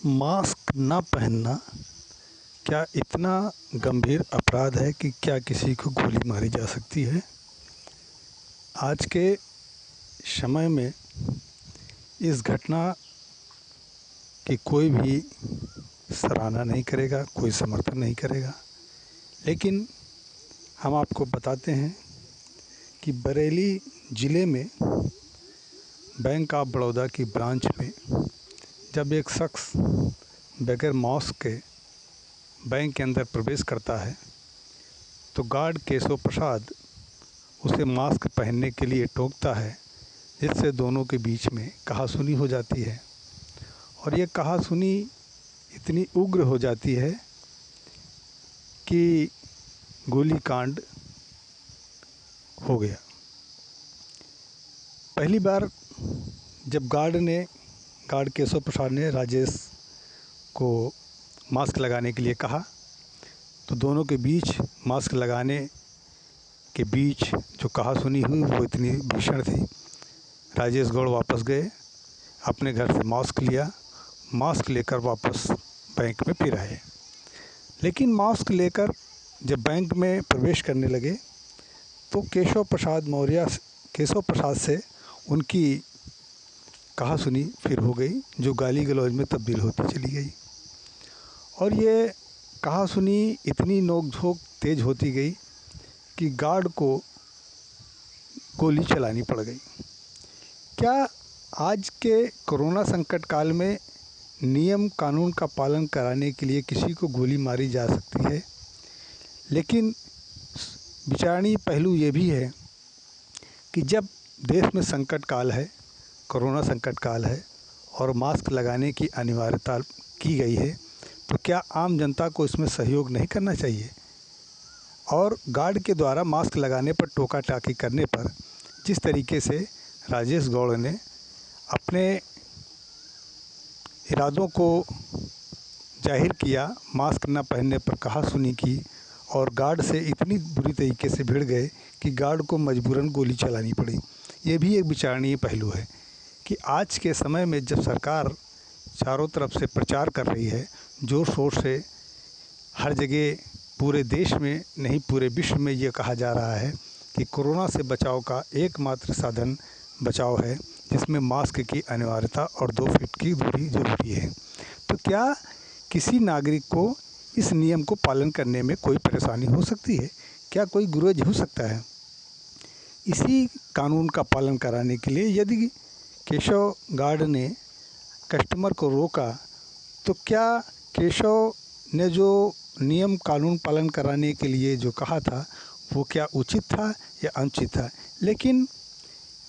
Mask न पहनना क्या इतना गंभीर अपराध है कि क्या किसी को गोली मारी जा सकती है? आज के समय में इस घटना की कोई भी सराहना नहीं करेगा, कोई समर्थन नहीं करेगा। लेकिन हम आपको बताते हैं कि बरेली ज़िले में बैंक ऑफ बड़ौदा की ब्रांच में जब एक शख्स बगैर मास्क के बैंक के अंदर प्रवेश करता है तो गार्ड केशव प्रसाद उसे मास्क पहनने के लिए टोकता है, जिससे दोनों के बीच में कहासुनी हो जाती है। और ये कहासुनी इतनी उग्र हो जाती है कि गोलीकांड हो गया। पहली बार जब गार्ड केशव प्रसाद ने राजेश को मास्क लगाने के लिए कहा तो दोनों के बीच मास्क लगाने के बीच जो कहासुनी हुई वो इतनी भीषण थी। राजेश गौड़ वापस गए, अपने घर से मास्क लेकर वापस बैंक में फिर आए। लेकिन मास्क लेकर जब बैंक में प्रवेश करने लगे तो केशव प्रसाद से उनकी कहासुनी फिर हो गई, जो गाली गलौज में तब्दील होती चली गई। और ये कहासुनी इतनी नोक-झोंक तेज़ होती गई कि गार्ड को गोली चलानी पड़ गई। क्या आज के कोरोना संकट काल में नियम कानून का पालन कराने के लिए किसी को गोली मारी जा सकती है? लेकिन विचारणीय पहलू ये भी है कि जब देश में संकट काल है, कोरोना संकट काल है और मास्क लगाने की अनिवार्यता की गई है, तो क्या आम जनता को इसमें सहयोग नहीं करना चाहिए? और गार्ड के द्वारा मास्क लगाने पर टोका टाकी करने पर जिस तरीके से राजेश गौड़ ने अपने इरादों को जाहिर किया, मास्क न पहनने पर कहासुनी की और गार्ड से इतनी बुरी तरीके से भिड़ गए कि गार्ड को मजबूरन गोली चलानी पड़ी। ये भी एक विचारणीय पहलू है कि आज के समय में जब सरकार चारों तरफ से प्रचार कर रही है, ज़ोर शोर से हर जगह, पूरे देश में नहीं पूरे विश्व में ये कहा जा रहा है कि कोरोना से बचाव का एकमात्र साधन बचाव है, जिसमें मास्क की अनिवार्यता और 2 फीट की दूरी ज़रूरी है। तो क्या किसी नागरिक को इस नियम को पालन करने में कोई परेशानी हो सकती है? क्या कोई गुरेज हो सकता है? इसी कानून का पालन कराने के लिए यदि केशव गार्ड ने कस्टमर को रोका तो क्या केशव ने जो नियम कानून पालन कराने के लिए जो कहा था वो क्या उचित था या अनुचित था? लेकिन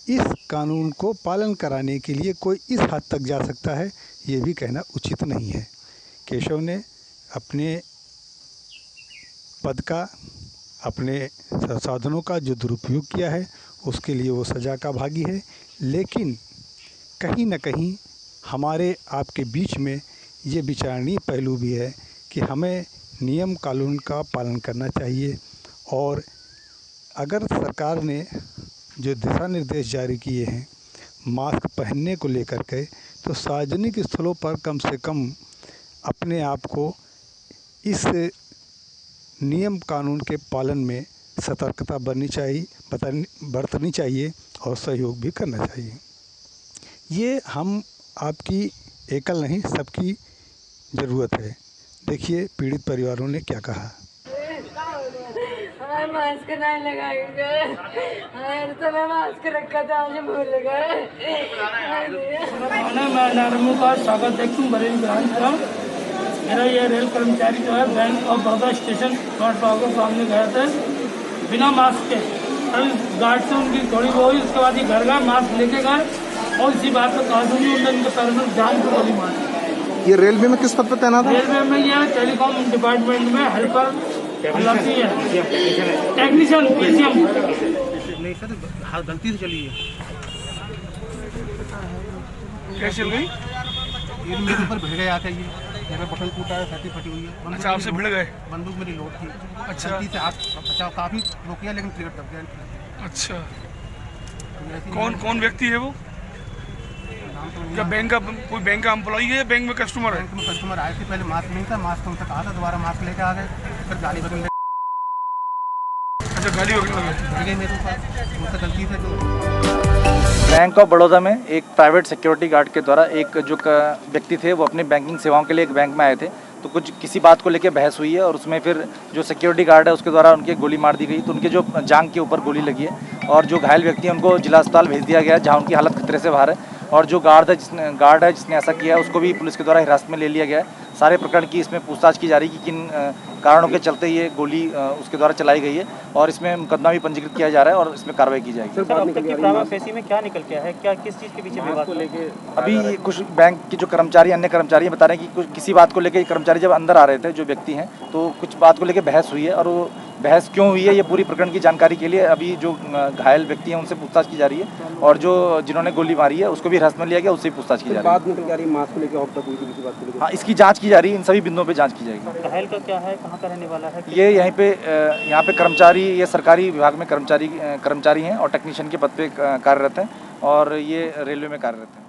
इस कानून को पालन कराने के लिए कोई इस हद तक जा सकता है, ये भी कहना उचित नहीं है। केशव ने अपने पद का, अपने संसाधनों का जो दुरुपयोग किया है उसके लिए वो सज़ा का भागी है। लेकिन कहीं न कहीं हमारे आपके बीच में ये विचारणीय पहलू भी है कि हमें नियम कानून का पालन करना चाहिए। और अगर सरकार ने जो दिशा निर्देश जारी किए हैं मास्क पहनने को लेकर के, तो सार्वजनिक स्थलों पर कम से कम अपने आप को इस नियम कानून के पालन में सतर्कता बरतनी चाहिए और सहयोग भी करना चाहिए। ये हम आपकी एकल नहीं, सबकी ज़रूरत है। देखिए पीड़ित परिवारों ने क्या कहा। मास्क नहीं लगाएंगे, तो मैं मास्क रखा था, आज भूल गए। मैं नरमू का स्वागत देखता हूँ बरेली ब्रांच का। मेरा ये रेल कर्मचारी जो है बैंक ऑफ बड़ौदा स्टेशन के सामने गया था बिना मास्क के। गार्ड से उनकी थोड़ी वो हुई, उसके बाद ही घर गए, मास्क लेके गए और इसी बात पर कहासुनी उनके पैर में जान को गोली मारी। ये रेलवे में किस पद पर तैनात है? रेलवे में ये टेलीकॉम डिपार्टमेंट में हेल्पर टेक्नीशियन पीसीएम। नहीं सर, हाँ गलती से चली है। कैसे चल गई? ये मेरे ऊपर भिड़ गया आके, ये मेरा बटन टूटा है, छाती फटी हुई है। अच्छा, आपसे भिड़ गए? बंदूक मेरी लोड थी। अच्छा। गलती से हाथ बचाव काफ़ी रोकिया लेकिन ट्रिगर दब गया। अच्छा, कौन व्यक्ति है वो? नाम तो नहीं क्या बैंक का कोई बैंक का एम्प्लॉई है या बैंक में कस्टमर है? बैंक में कस्टमर आए थे, पहले मास्क नहीं था, मास्क उनसे कहा था, दोबारा मास्क लेके आ गए, फिर गाली बदल अच्छा, गाड़ी वगैरह भर गई मेरे ऊपर, मुझसे गलती से जो बैंक ऑफ बड़ौदा में एक प्राइवेट सिक्योरिटी गार्ड के द्वारा एक जो व्यक्ति थे वो अपनी बैंकिंग सेवाओं के लिए एक बैंक में आए थे, तो कुछ किसी बात को लेकर बहस हुई है और उसमें फिर जो सिक्योरिटी गार्ड है उसके द्वारा उनकी गोली मार दी गई, तो उनके जो जांघ के ऊपर गोली लगी है और जो घायल व्यक्ति हैं उनको जिला अस्पताल भेज दिया गया है जहाँ उनकी हालत खतरे से बाहर है। और जो गार्ड है जिसने ऐसा किया है उसको भी पुलिस के द्वारा हिरासत में ले लिया गया है। सारे प्रकरण की इसमें पूछताछ की जा रही है कि किन कारणों के चलते ये गोली उसके द्वारा चलाई गई है और इसमें मुकदमा भी पंजीकृत किया जा रहा है और इसमें कार्रवाई की जाएगी। सर, अब तक की प्रामाफेसी में क्या निकल के आया है, क्या किस चीज़ के पीछे विवाद को लेके? अभी कुछ बैंक के जो कर्मचारी अन्य कर्मचारी बता रहे हैं कि कुछ किसी बात को लेकर कर्मचारी जब अंदर आ रहे थे जो व्यक्ति हैं तो कुछ बात को लेकर बहस हुई है और वो बहस क्यों हुई है ये पूरी प्रकरण की जानकारी के लिए अभी जो घायल व्यक्ति हैं उनसे पूछताछ की जा रही है और जो जिन्होंने गोली मारी है उसको भी हिरासत में लिया गया, उससे पूछताछ की जा रही है। बात निकल के आ रही है मास्क को लेकर अब तक हुई थी किसी बात को लेकर? हाँ, इसकी जांच की जा रही है, इन सभी बिंदुओं पे जांच की जाएगी। घायल का क्या है, कहाँ का रहने वाला है? ये यहाँ पे कर्मचारी, ये सरकारी विभाग में कर्मचारी हैं और टेक्नीशियन के पद पे कार्यरत हैं और ये रेलवे में कार्यरत हैं।